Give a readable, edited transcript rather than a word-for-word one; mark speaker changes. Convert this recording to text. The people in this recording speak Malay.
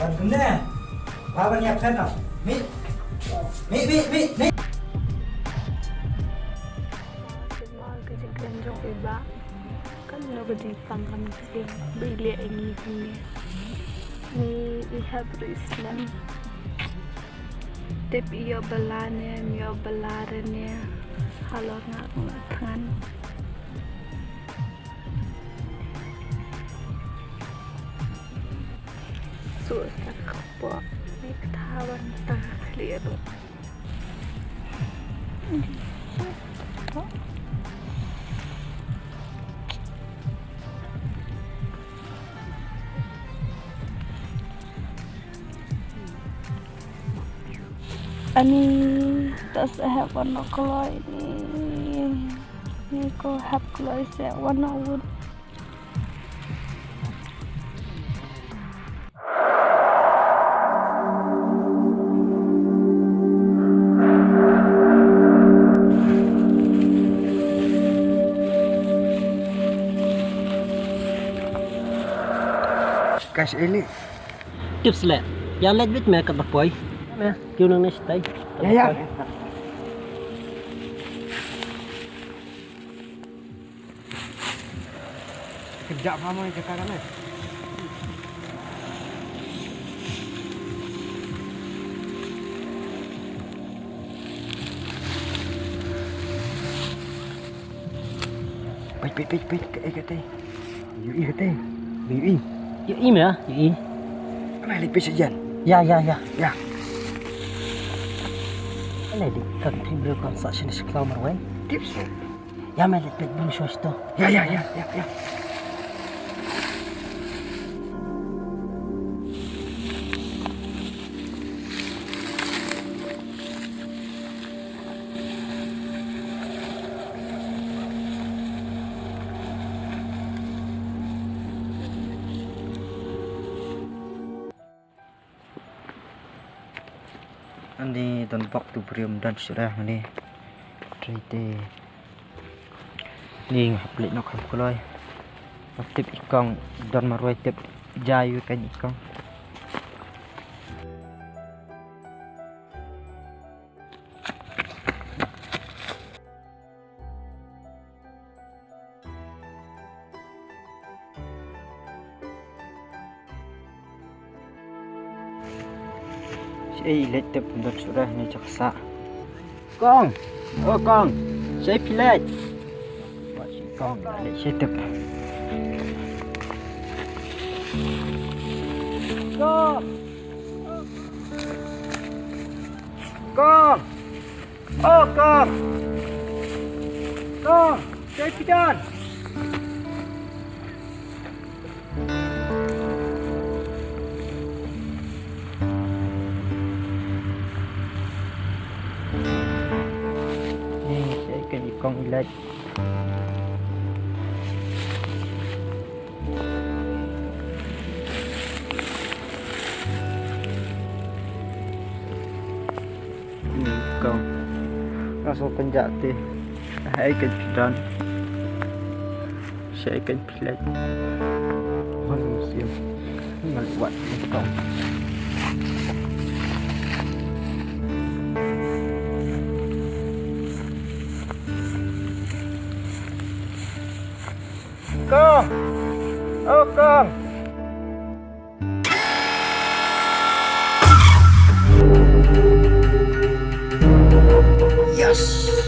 Speaker 1: Còn cứng nè. Vào bên nhập thân nào. Mị. Mị.
Speaker 2: Kerja iba kan lo gede pangkam sih beli ini ni ihab Islam tep iyo belarnya halor nak tangan susah kepok ni ketahuan tak lihat Ani tak sehat warna kalau ini kau hap kalau sehat warna wood.
Speaker 3: Cash ini
Speaker 4: tips le yang let bit me kat bapoy me kêu nang next tay
Speaker 3: ya kejap kamu yang kata kan Pait kata yui kata yui
Speaker 4: yu im ya yu im
Speaker 3: mana lipis saja
Speaker 4: ya
Speaker 3: ya
Speaker 4: Ini di kan timbre construction sekolah marwai.
Speaker 3: tips
Speaker 4: Ya melet pet bulu shos to.
Speaker 3: ya Andi dan waktu berium dan sudah ni trite ni ngaplik nak kulai tip ikong dan marwai tip jayu kan ikong Ê lết tập đợt chỗ đây này chắc xạ con chơi pilet bỏ chị con lại để chơi tập con chơi pilet con ilet con langsung penjat teh hai ikan pidan saya ikan pilet museum buat con con yes